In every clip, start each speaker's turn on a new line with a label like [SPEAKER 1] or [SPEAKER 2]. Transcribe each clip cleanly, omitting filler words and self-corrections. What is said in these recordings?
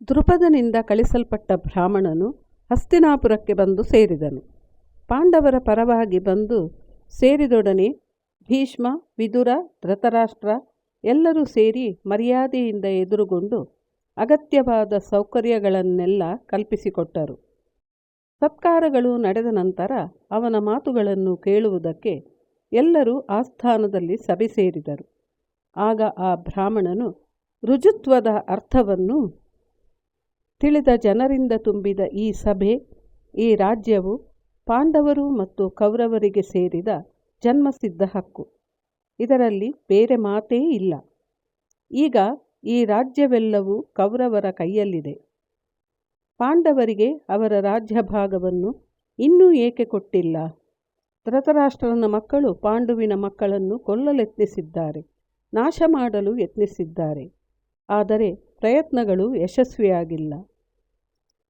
[SPEAKER 1] ದೃಪದನಿಂದ ಕಳಿಸಲ್ಪಟ್ಟ ಬ್ರಾಹ್ಮಣನು ಹಸ್ತಿನಾಪುರಕ್ಕೆ ಬಂದು ಸೇರಿದನು. ಪಾಂಡವರ ಪರವಾಗಿ ಬಂದು ಸೇರಿದೊಡನೆ ಭೀಷ್ಮ, ವಿದುರ, ಧೃತರಾಷ್ಟ್ರ ಎಲ್ಲರೂ ಸೇರಿ ಮರ್ಯಾದೆಯಿಂದ ಎದುರುಗೊಂಡು ಅಗತ್ಯವಾದ ಸೌಕರ್ಯಗಳನ್ನೆಲ್ಲ ಕಲ್ಪಿಸಿಕೊಟ್ಟರು. ಸತ್ಕಾರಗಳು ನಡೆದ ನಂತರ ಅವನ ಮಾತುಗಳನ್ನು ಕೇಳುವುದಕ್ಕೆ ಎಲ್ಲರೂ ಆಸ್ಥಾನದಲ್ಲಿ ಸಭೆ ಸೇರಿದರು. ಆಗ ಆ ಬ್ರಾಹ್ಮಣನು ಋಜುತ್ವದ ಅರ್ಥವನ್ನು ತಿಳಿದ ಜನರಿಂದ ತುಂಬಿದ ಈ ಸಭೆ, ಈ ರಾಜ್ಯವು ಪಾಂಡವರು ಮತ್ತು ಕೌರವರಿಗೆ ಸೇರಿದ ಜನ್ಮಸಿದ್ಧ ಹಕ್ಕು. ಇದರಲ್ಲಿ ಬೇರೆ ಮಾತೇ ಇಲ್ಲ. ಈಗ ಈ ರಾಜ್ಯವೆಲ್ಲವೂ ಕೌರವರ ಕೈಯಲ್ಲಿದೆ. ಪಾಂಡವರಿಗೆ ಅವರ ರಾಜ್ಯ ಭಾಗವನ್ನು ಇನ್ನೂ ಏಕೆ ಕೊಟ್ಟಿಲ್ಲ? ಧೃತರಾಷ್ಟ್ರನ ಮಕ್ಕಳು ಪಾಂಡುವಿನ ಮಕ್ಕಳನ್ನು ಕೊಲ್ಲಲೆತ್ನಿಸಿದ್ದಾರೆ, ನಾಶ ಮಾಡಲು ಯತ್ನಿಸಿದ್ದಾರೆ. ಆದರೆ ಪ್ರಯತ್ನಗಳು ಯಶಸ್ವಿಯಾಗಿಲ್ಲ.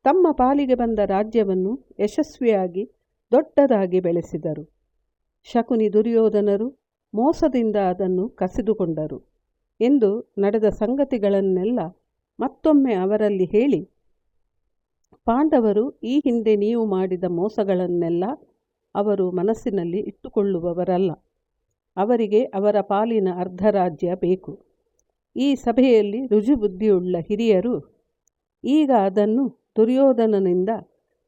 [SPEAKER 1] ತಮ್ಮ ಪಾಲಿಗೆ ಬಂದ ರಾಜ್ಯವನ್ನು ಯಶಸ್ವಿಯಾಗಿ ದೊಡ್ಡದಾಗಿ ಬೆಳೆಸಿದರು. ಶಕುನಿ, ದುರ್ಯೋಧನರು ಮೋಸದಿಂದ ಅದನ್ನು ಕಸಿದುಕೊಂಡರು ಎಂದು ನಡೆದ ಸಂಗತಿಗಳನ್ನೆಲ್ಲ ಮತ್ತೊಮ್ಮೆ ಅವರಲ್ಲಿ ಹೇಳಿ, ಪಾಂಡವರು ಈ ಹಿಂದೆ ನೀವು ಮಾಡಿದ ಮೋಸಗಳನ್ನೆಲ್ಲ ಅವರು ಮನಸ್ಸಿನಲ್ಲಿ ಇಟ್ಟುಕೊಳ್ಳುವವರಲ್ಲ. ಅವರಿಗೆ ಅವರ ಪಾಲಿನ ಅರ್ಧ ರಾಜ್ಯ ಬೇಕು. ಈ ಸಭೆಯಲ್ಲಿ ರುಜುಬುದ್ಧಿಯುಳ್ಳ ಹಿರಿಯರು ಈಗ ಅದನ್ನು ದುರ್ಯೋಧನನಿಂದ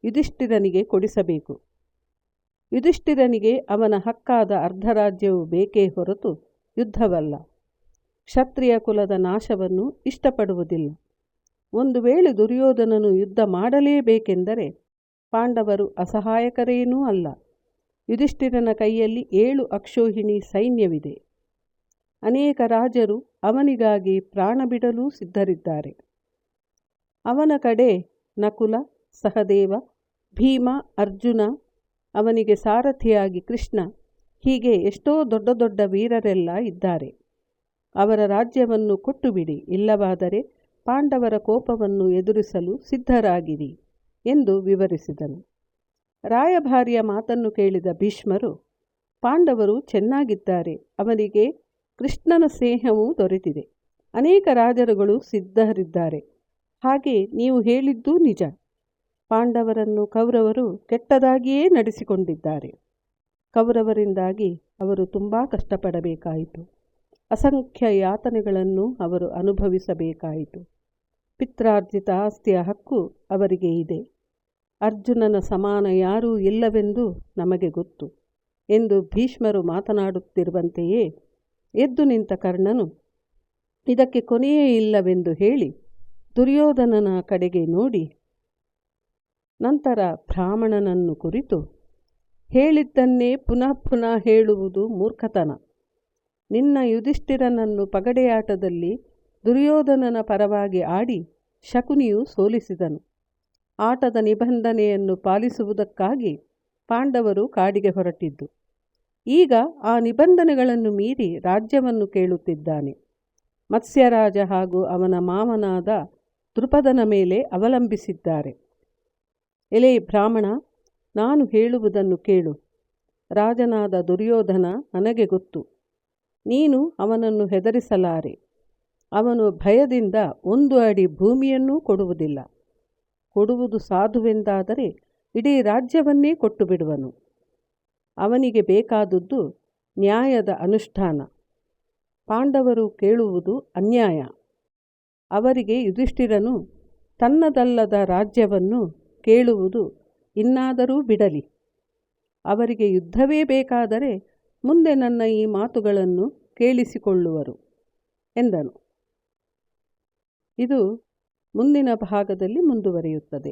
[SPEAKER 1] ಯುಧಿಷ್ಠಿರನಿಗೆ ಕೊಡಿಸಬೇಕು. ಯುಧಿಷ್ಠಿರನಿಗೆ ಅವನ ಹಕ್ಕಾದ ಅರ್ಧ ರಾಜ್ಯವು ಬೇಕೇ ಹೊರತು ಯುದ್ಧವಲ್ಲ. ಕ್ಷತ್ರಿಯ ಕುಲದ ನಾಶವನ್ನು ಇಷ್ಟಪಡುವುದಿಲ್ಲ. ಒಂದು ವೇಳೆ ದುರ್ಯೋಧನನು ಯುದ್ಧ ಮಾಡಲೇಬೇಕೆಂದರೆ ಪಾಂಡವರು ಅಸಹಾಯಕರೇನೂ ಅಲ್ಲ. ಯುಧಿಷ್ಠಿರನ ಕೈಯಲ್ಲಿ 7 ಅಕ್ಷೋಹಿಣಿ ಸೈನ್ಯವಿದೆ. ಅನೇಕ ರಾಜರು ಅವನಿಗಾಗಿ ಪ್ರಾಣ ಬಿಡಲೂ ಸಿದ್ಧರಿದ್ದಾರೆ. ಅವನ ಕಡೆ ನಕುಲ, ಸಹದೇವ, ಭೀಮ, ಅರ್ಜುನ, ಅವನಿಗೆ ಸಾರಥಿಯಾಗಿ ಕೃಷ್ಣ, ಹೀಗೆ ಎಷ್ಟೋ ದೊಡ್ಡ ದೊಡ್ಡ ವೀರರೆಲ್ಲ ಇದ್ದಾರೆ. ಅವರ ರಾಜ್ಯವನ್ನು ಕೊಟ್ಟು ಬಿಡಿ, ಇಲ್ಲವಾದರೆ ಪಾಂಡವರ ಕೋಪವನ್ನು ಎದುರಿಸಲು ಸಿದ್ಧರಾಗಿರಿ ಎಂದು ವಿವರಿಸಿದನು. ರಾಯಭಾರಿಯ ಮಾತನ್ನು ಕೇಳಿದ ಭೀಷ್ಮರು, ಪಾಂಡವರು ಚೆನ್ನಾಗಿದ್ದಾರೆ, ಅವರಿಗೆ ಕೃಷ್ಣನ ಸ್ನೇಹವೂ ದೊರೆತಿದೆ, ಅನೇಕ ರಾಜರುಗಳು ಸಿದ್ಧರಿದ್ದಾರೆ. ಹಾಗೆ ನೀವು ಹೇಳಿದ್ದೂ ನಿಜ. ಪಾಂಡವರನ್ನು ಕೌರವರು ಕೆಟ್ಟದಾಗಿಯೇ ನಡೆಸಿಕೊಂಡಿದ್ದಾರೆ. ಕೌರವರಿಂದಾಗಿ ಅವರು ತುಂಬ ಕಷ್ಟಪಡಬೇಕಾಯಿತು. ಅಸಂಖ್ಯ ಯಾತನೆಗಳನ್ನು ಅವರು ಅನುಭವಿಸಬೇಕಾಯಿತು. ಪಿತ್ರಾರ್ಜಿತ ಆಸ್ತಿಯ ಹಕ್ಕು ಅವರಿಗೆ ಇದೆ. ಅರ್ಜುನನ ಸಮಾನ ಯಾರೂ ಇಲ್ಲವೆಂದು ನಮಗೆ ಗೊತ್ತು ಎಂದು ಭೀಷ್ಮರು ಮಾತನಾಡುತ್ತಿರುವಂತೆಯೇ ಎದ್ದು ನಿಂತ ಕರ್ಣನು ಇದಕ್ಕೆ ಕೊನೆಯೇ ಇಲ್ಲವೆಂದು ಹೇಳಿ ದುರ್ಯೋಧನನ ಕಡೆಗೆ ನೋಡಿ ನಂತರ ಬ್ರಾಹ್ಮಣನನ್ನು ಕುರಿತು, ಹೇಳಿದ್ದನ್ನೇ ಪುನಃ ಪುನಃ ಹೇಳುವುದು ಮೂರ್ಖತನ. ನಿನ್ನ ಯುಧಿಷ್ಠಿರನನ್ನು ಪಗಡೆಯಾಟದಲ್ಲಿ ದುರ್ಯೋಧನನ ಪರವಾಗಿ ಆಡಿ ಶಕುನಿಯು ಸೋಲಿಸಿದನು. ಆಟದ ನಿಬಂಧನೆಯನ್ನು ಪಾಲಿಸುವುದಕ್ಕಾಗಿ ಪಾಂಡವರು ಕಾಡಿಗೆ ಹೊರಟಿದ್ದು. ಈಗ ಆ ನಿಬಂಧನೆಗಳನ್ನು ಮೀರಿ ರಾಜ್ಯವನ್ನು ಕೇಳುತ್ತಿದ್ದಾನೆ. ಮತ್ಸ್ಯರಾಜ ಹಾಗೂ ಅವನ ಮಾವನಾದ ದೃಪದನ ಮೇಲೆ ಅವಲಂಬಿಸಿದ್ದಾರೆ. ಎಲೆ ಬ್ರಾಹ್ಮಣ, ನಾನು ಹೇಳುವುದನ್ನು ಕೇಳು. ರಾಜನಾದ ದುರ್ಯೋಧನ ನನಗೆ ಗೊತ್ತು. ನೀನು ಅವನನ್ನು ಹೆದರಿಸಲಾರೆ. ಅವನು ಭಯದಿಂದ 1 ಅಡಿ ಭೂಮಿಯನ್ನೂ ಕೊಡುವುದಿಲ್ಲ. ಕೊಡುವುದು ಸಾಧುವೆಂದಾದರೆ ಇಡೀ ರಾಜ್ಯವನ್ನೇ ಕೊಟ್ಟು ಬಿಡುವನು. ಅವನಿಗೆ ಬೇಕಾದುದು ನ್ಯಾಯದ ಅನುಷ್ಠಾನ. ಪಾಂಡವರು ಕೇಳುವುದು ಅನ್ಯಾಯ. ಅವರಿಗೆ ಯುಧಿಷ್ಠಿರನು ತನ್ನದಲ್ಲದ ರಾಜ್ಯವನ್ನು ಕೇಳುವುದು ಇನ್ನಾದರೂ ಬಿಡಲಿ. ಅವರಿಗೆ ಯುದ್ಧವೇ ಬೇಕಾದರೆ ಮುಂದೆ ನನ್ನ ಈ ಮಾತುಗಳನ್ನು ಕೇಳಿಸಿಕೊಳ್ಳುವರು ಎಂದನು. ಇದು ಮುಂದಿನ ಭಾಗದಲ್ಲಿ ಮುಂದುವರಿಯುತ್ತದೆ.